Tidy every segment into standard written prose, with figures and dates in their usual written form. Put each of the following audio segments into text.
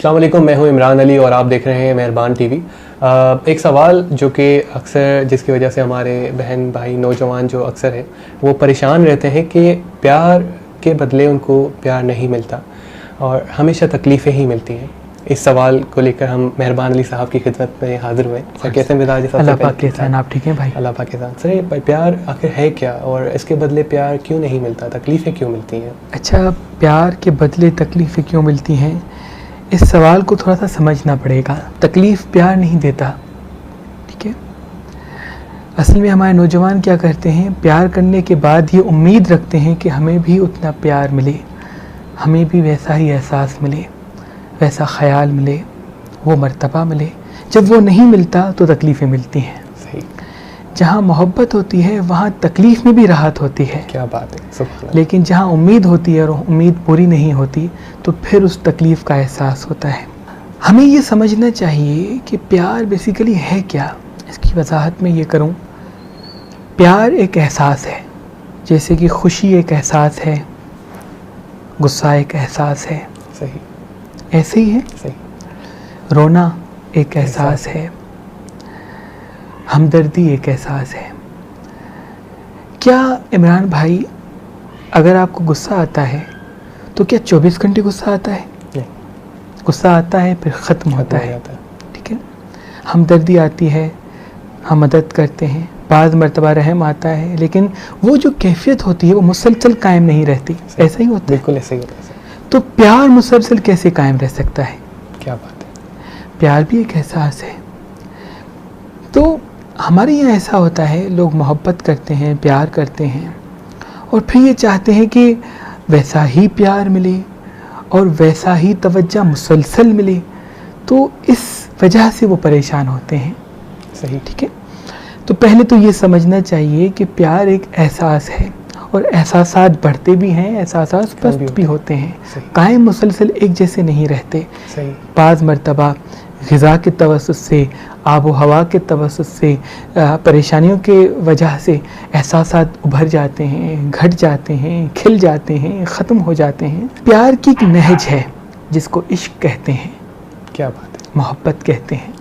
अस्सलाम वालेकुम, मैं हूं इमरान अली और आप देख रहे हैं मेहरबान टीवी। एक सवाल जो कि अक्सर जिसकी वजह से हमारे बहन भाई नौजवान जो अक्सर हैं वो परेशान रहते हैं कि प्यार के बदले उनको प्यार नहीं मिलता और हमेशा तकलीफ़ें ही मिलती हैं। इस सवाल को लेकर हम मेहरबान अली साहब की खिदमत में हाजिर हुए। सर कैसे मिजाज? अल्लाह पाक के एहसान, आप ठीक हैं भाई? अल्लाह पाक के एहसान। सर प्यार आखिर है क्या और इसके बदले प्यार क्यों नहीं मिलता, तकलीफ़ें क्यों मिलती हैं? अच्छा, प्यार के बदले तकलीफ़ें क्यों मिलती हैं, इस सवाल को थोड़ा सा समझना पड़ेगा। तकलीफ़ प्यार नहीं देता, ठीक है। असल में हमारे नौजवान क्या करते हैं, प्यार करने के बाद ये उम्मीद रखते हैं कि हमें भी उतना प्यार मिले, हमें भी वैसा ही एहसास मिले, वैसा ख्याल मिले, वो मर्तबा मिले। जब वो नहीं मिलता तो तकलीफ़ें मिलती हैं। सही। जहाँ मोहब्बत होती है वहाँ तकलीफ़ में भी राहत होती है। क्या बात है, सुभान अल्लाह। लेकिन जहाँ उम्मीद होती है और उम्मीद पूरी नहीं होती तो फिर उस तकलीफ़ का एहसास होता है। हमें ये समझना चाहिए कि प्यार बेसिकली है क्या। इसकी वजाहत में ये करूँ, प्यार एक एहसास है, जैसे कि खुशी एक एहसास है, गुस्सा एक एहसास है, सही, ऐसे ही है। सही। रोना एक एहसास है, हमदर्दी एक एहसास है। क्या इमरान भाई, अगर आपको गुस्सा आता है तो क्या 24 घंटे गुस्सा आता है? नहीं। गुस्सा आता है फिर ख़त्म होता है, जाता है। ठीक है। हमदर्दी आती है, हम मदद करते हैं, बाज़ मरतबा रहम आता है, लेकिन वो जो कैफियत होती है वो मुसलसल कायम नहीं रहती। ऐसा ही होता है, बिल्कुल ऐसा ही होता है। तो प्यार मुसलसल कैसे कायम रह सकता है? क्या बात है। प्यार भी एक एहसास है। तो हमारे यहाँ ऐसा होता है, लोग मोहब्बत करते हैं, प्यार करते हैं और फिर ये चाहते हैं कि वैसा ही प्यार मिले और वैसा ही तवज्जो मुसलसल मिले, तो इस वजह से वो परेशान होते हैं। सही, ठीक है। तो पहले तो ये समझना चाहिए कि प्यार एक एहसास है और एहसासात बढ़ते भी हैं, एहसासात पस्त भी होते हैं, कायम मुसलसल एक जैसे नहीं रहते। सही। बाज़ मरतबा ग़िज़ा के तवस्सुत से, आबो हवा के तवस्सुत से, परेशानियों के वजह से एहसासात उभर जाते हैं, घट जाते हैं, खिल जाते हैं, ख़त्म हो जाते हैं। प्यार की एक नहज है जिसको इश्क कहते हैं। क्या बात है। मोहब्बत कहते हैं।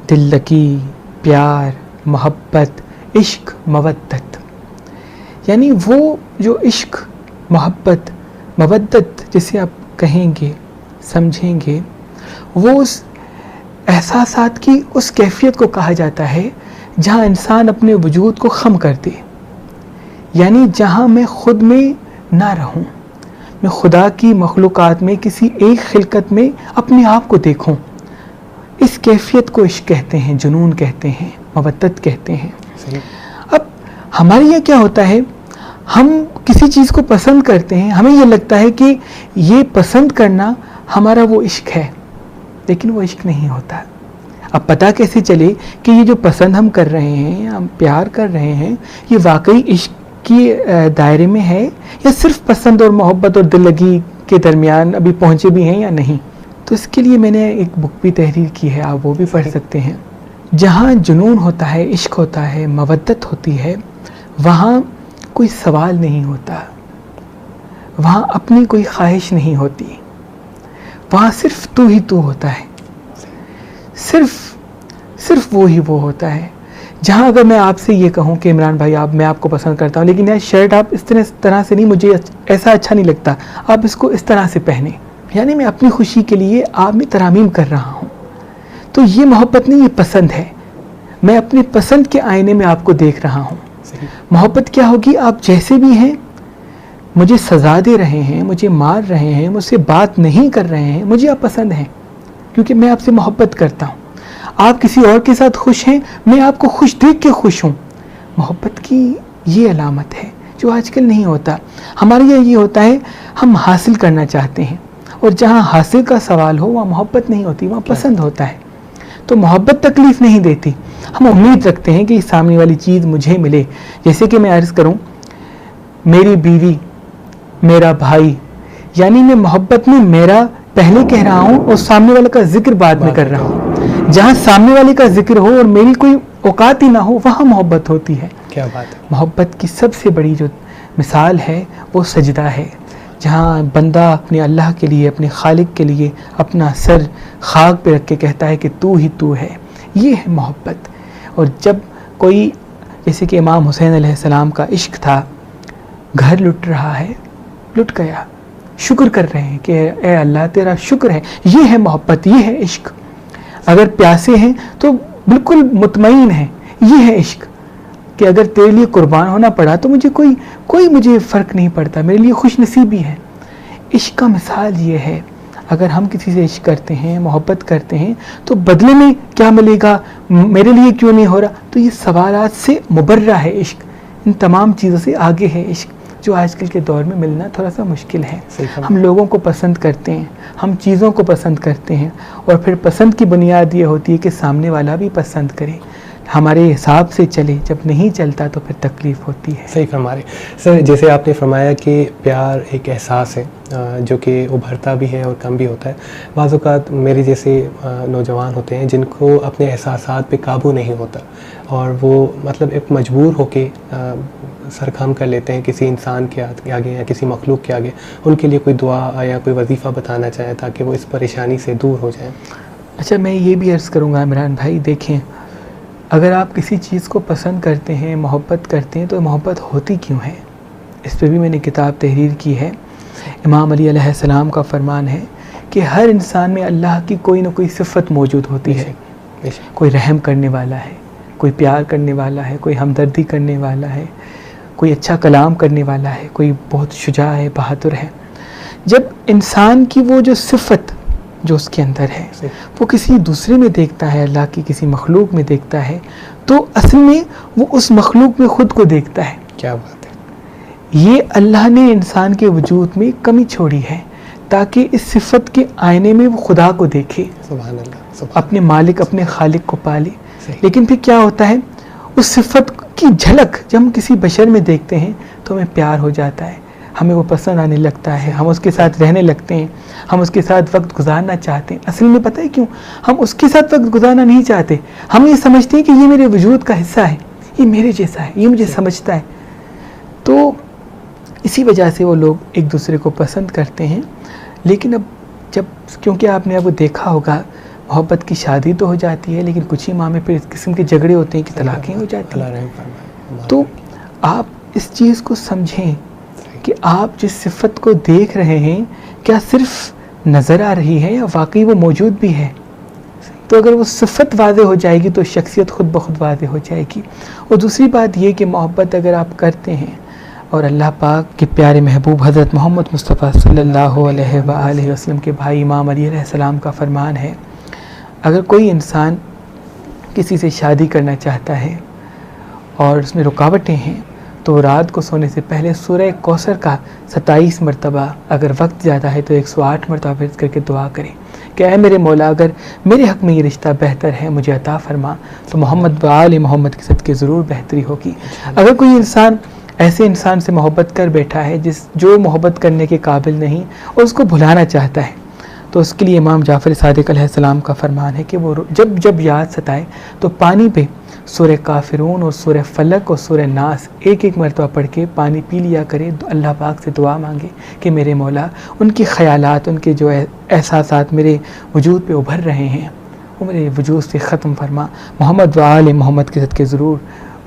दिल लगी, प्यार, मोहब्बत, इश्क, मवद्दत, यानी वो जो इश्क, मोहब्बत, मवद्दत जिसे आप कहेंगे, समझेंगे, वो उस एहसासात की उस कैफियत को कहा जाता है जहाँ इंसान अपने वजूद को ख़म कर दे, यानी जहाँ मैं ख़ुद में ना रहूँ, मैं खुदा की मखलूक़ात में किसी एक खिलकत में अपने आप को देखूँ। इस कैफियत को इश्क कहते हैं, जुनून कहते हैं, मवद्दत कहते हैं। सही। अब हमारे यहाँ क्या होता है, हम किसी चीज़ को पसंद करते हैं, हमें ये लगता है कि ये पसंद करना हमारा वो इश्क है, लेकिन वो इश्क नहीं होता। अब पता कैसे चले कि ये जो पसंद हम कर रहे हैं, हम प्यार कर रहे हैं, ये वाकई इश्क की दायरे में है या सिर्फ पसंद और मोहब्बत और दिल लगी के दरमियान अभी पहुँचे भी हैं या नहीं? तो इसके लिए मैंने एक बुक भी तहरीर की है, आप वो भी पढ़ सकते हैं। जहाँ जुनून होता है, इश्क होता है, मवद्दत होती है, वहाँ कोई सवाल नहीं होता, वहाँ अपनी कोई ख्वाहिश नहीं होती, वहाँ सिर्फ तू ही तू होता है, सिर्फ वो ही वो होता है। जहाँ अगर मैं आपसे ये कहूँ कि इमरान भाई मैं आपको पसंद करता हूँ, लेकिन यार शर्ट आप इस तरह से नहीं, मुझे ऐसा अच्छा नहीं लगता, आप इसको इस तरह से पहने, यानी मैं अपनी खुशी के लिए आप में तरामीम कर रहा हूँ, तो ये मोहब्बत नहीं, ये पसंद है। मैं अपनी पसंद के आईने में आपको देख रहा हूँ। मोहब्बत क्या होगी, आप जैसे भी हैं, मुझे सज़ा दे रहे हैं, मुझे मार रहे हैं, मुझसे बात नहीं कर रहे हैं, मुझे आप पसंद हैं क्योंकि मैं आपसे मोहब्बत करता हूँ। आप किसी और के साथ खुश हैं, मैं आपको खुश देख के खुश हूँ। मोहब्बत की ये अलामत है जो आजकल नहीं होता। हमारे यहाँ ये होता है, हम हासिल करना चाहते हैं और जहाँ हासिल का सवाल हो वहाँ मोहब्बत नहीं होती, वहाँ पसंद होता है। तो मोहब्बत तकलीफ़ नहीं देती, हम उम्मीद रखते हैं कि सामने वाली चीज़ मुझे मिले। जैसे कि मैं अर्ज़ करूँ, मेरी बीवी, मेरा भाई, यानी मैं मोहब्बत में मेरा पहले कह रहा हूँ और सामने वाले का जिक्र बाद में कर रहा हूँ। जहाँ सामने वाले का जिक्र हो और मेरी कोई औकात ही ना हो, वहाँ मोहब्बत होती है। क्या बात है। मोहब्बत की सबसे बड़ी जो मिसाल है वो सजदा है। जहाँ बंदा अपने अल्लाह के लिए, अपने खालिक के लिए अपना सर खाक पे रख के कहता है कि तू ही तू है, ये है मोहब्बत। और जब कोई, जैसे कि इमाम हुसैन अलैहिस्सलाम का इश्क था, घर लुट रहा है, लुट गया, शुक्र कर रहे हैं कि ए अल्लाह तेरा शुक्र है, ये है मोहब्बत, ये है इश्क। अगर प्यासे हैं तो बिल्कुल मुतमईन है, ये है इश्क कि अगर तेरे लिए कुर्बान होना पड़ा तो मुझे कोई मुझे फ़र्क नहीं पड़ता, मेरे लिए खुश नसीबी है। इश्क का मिसाल ये है, अगर हम किसी से इश्क करते हैं, मोहब्बत करते हैं, तो बदले में क्या मिलेगा, मेरे लिए क्यों नहीं हो रहा, तो ये सवालात से मुबर्रा है इश्क, इन तमाम चीज़ों से आगे है इश्क, जो आजकल के दौर में मिलना थोड़ा सा मुश्किल है। हम लोगों को पसंद करते हैं, हम चीज़ों को पसंद करते हैं, और फिर पसंद की बुनियाद ये होती है कि सामने वाला भी पसंद करे, हमारे हिसाब से चले। जब नहीं चलता तो फिर तकलीफ़ होती है। सही फरमा रहे सर। जैसे आपने फरमाया कि प्यार एक एहसास है जो कि उभरता भी है और कम भी होता है। बाज़ औक़ात मेरे जैसे नौजवान होते हैं जिनको अपने एहसासात पे काबू नहीं होता, और वो मतलब एक मजबूर होके सर खम कर लेते हैं किसी इंसान के आगे या किसी मखलूक के आगे। उनके लिए कोई दुआ या कोई वजीफ़ा बताना चाहें ताकि वो इस परेशानी से दूर हो जाएं। अच्छा, मैं ये भी अर्ज़ करूँगा इमरान भाई, देखें, अगर आप किसी चीज़ को पसंद करते हैं, मोहब्बत करते हैं, तो मोहब्बत होती क्यों है, इस पर भी मैंने किताब तहरीर की है। इमाम अली अलैहिस्सलाम का फरमान है कि हर इंसान में अल्लाह की कोई ना कोई सिफ़त मौजूद होती है। कोई रहम करने वाला है, कोई प्यार करने वाला है, कोई हमदर्दी करने वाला है, कोई अच्छा कलाम करने वाला है, कोई बहुत शुजा है, बहादुर है। जब इंसान की वो जो सिफ़त जो उसके अंदर है वो किसी दूसरे में देखता है, अल्लाह की किसी मखलूक में देखता है, तो असल में वो उस मखलूक में ख़ुद को देखता है। क्या बात है। ये अल्लाह ने इंसान के वजूद में कमी छोड़ी है ताकि इस सिफ़त के आईने में वो खुदा को देखे, सुभान अल्लाह, अपने मालिक, अपने खालिक को पाले। लेकिन फिर क्या होता है, उस सिफ़त की झलक जब हम किसी बशर में देखते हैं तो हमें प्यार हो जाता है, हमें वो पसंद आने लगता है, हम उसके साथ रहने लगते हैं, हम उसके साथ वक्त गुजारना चाहते हैं। असल में पता है क्यों हम उसके साथ वक्त गुजारना नहीं चाहते, हम ये समझते हैं कि ये मेरे वजूद का हिस्सा है, ये मेरे जैसा है, ये मुझे समझता है। तो इसी वजह से वो लोग एक दूसरे को पसंद करते हैं। लेकिन अब जब, क्योंकि आपने अब देखा होगा, मोहब्बत की शादी तो हो जाती है, लेकिन कुछ ही माह में फिर इस किस्म के झगड़े होते हैं कि तलाक़ें हो जाती हैं। तो आप इस चीज़ को समझें कि आप जिस सिफ़त को देख रहे हैं क्या सिर्फ नज़र आ रही है या वाकई वो मौजूद भी है। तो अगर वो सिफ़त वाज़े हो जाएगी तो शख्सियत ख़ुद ब खुद वाज़े हो जाएगी। और दूसरी बात ये कि मोहब्बत अगर आप करते हैं, और अल्लाह पाक के प्यारे महबूब हज़रत मोहम्मद मुस्तफ़ा सल्लल्लाहु अलैहि वसल्लम के भाई इमाम अली अलैहिस्सलाम का फरमान है, अगर कोई इंसान किसी से शादी करना चाहता है और उसमें रुकावटें हैं, तो रात को सोने से पहले सूरह कौसर का 27 मरतबा, अगर वक्त ज़्यादा है तो 108 मरतबा फिर करके दुआ करें कि ऐ मेरे मौला, अगर मेरे हक़ में ये रिश्ता बेहतर है मुझे अता फरमा, तो मोहम्मद व आले मोहम्मद के सदक़े ज़रूर बेहतरी होगी। अगर कोई इंसान ऐसे इंसान से मोहब्बत कर बैठा है जो मोहब्बत करने के काबिल नहीं और उसको भुलाना चाहता है, तो उसके लिए इमाम जाफ़र सादिक़ अलैहिस्सलाम का फरमान है कि वो जब जब याद सताए तो पानी पे सूरह काफिरून और सूरह फलक और सूरह नास एक एक मरतबा पढ़ के पानी पी लिया करे, तो अल्लाह पाक से दुआ मांगे कि मेरे मौला, उनके ख़यालात, उनके जो एहसासात मेरे वजूद पे उभर रहे हैं वो मेरे वजूद से ख़त्म फरमा। मोहम्मद व आले मोहम्मद के सदक़े ज़रूर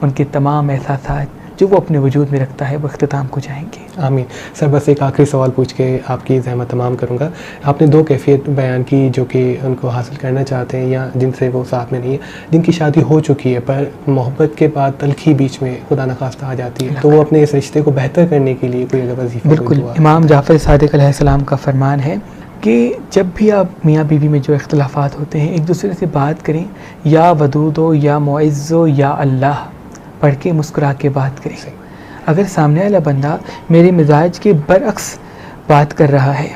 उनके तमाम एहसासात जो वो अपने वजूद में रखता है वो इख्तिताम को जाएंगे। आमीन। सर बस एक आखिरी सवाल पूछ के आपकी ज़हमत तमाम करूँगा। आपने दो कैफ़ियत बयान की जो कि उनको हासिल करना चाहते हैं या जिनसे वो साथ में नहीं है, जिनकी शादी हो चुकी है पर मोहब्बत के बाद तलखी बीच में खुदा न खास्ता आ जाती है, तो वो अपने इस रिश्ते को बेहतर करने के लिए कोई अगर वजीफ़ा, बिल्कुल इमाम जाफ़र सादिक़ अलैहिस्सलाम का फरमान है कि जब भी आप मियाँ बीवी में जो इख्तिलाफ़ात होते हैं, एक दूसरे से बात करें, या वदूदो या मुइज़्ज़ो या अल्लाह पढ़ के मुस्कुरा के बात करें। अगर सामने वाला बंदा मेरे मिजाज के बरअक्स बात कर रहा है,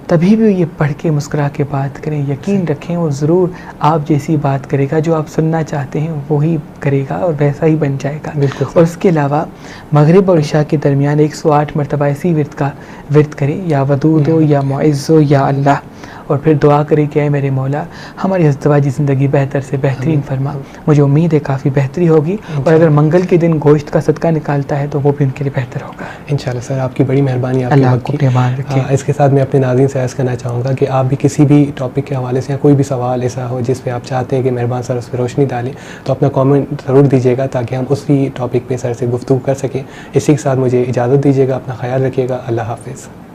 तभी भी ये पढ़ के मुस्कुरा के बात करें। यकीन रखें वो ज़रूर आप जैसी बात करेगा, जो आप सुनना चाहते हैं वही करेगा और वैसा ही बन जाएगा। और उसके अलावा मगरिब और इशा के दरमियान 108 मरतबा इसी विर्द करें, या वदूदो या मुइज़्ज़ो या अल्लाह। और फिर दुआ करें कि ऐ मेरे मौला हमारी अज़दवाजी ज़िंदगी बेहतर से बेहतरीन फरमा। मुझे उम्मीद है काफ़ी बेहतरी होगी, और अगर मंगल के दिन गोश्त का सदका निकालता है तो वो भी उनके लिए बेहतर होगा इंशाल्लाह। सर आपकी बड़ी मेहरबानी, आपके अल्लाह वक्त आपको की। अपने मान रखे। इसके साथ मैं अपने नाज़रीन से अर्ज़ करना चाहूँगा कि आप भी किसी भी टॉपिक के हवाले से या कोई भी सवाल ऐसा हो जिस पे आप चाहते हैं कि मेहरबान सर उस पर रोशनी डालें, तो अपना कमेंट ज़रूर दीजिएगा ताकि हम उसी टॉपिक पे सर से गुफ्तगू कर सकें। इसी के साथ मुझे इजाज़त दीजिएगा, अपना ख्याल रखिएगा। अल्लाह हाफ़िज़।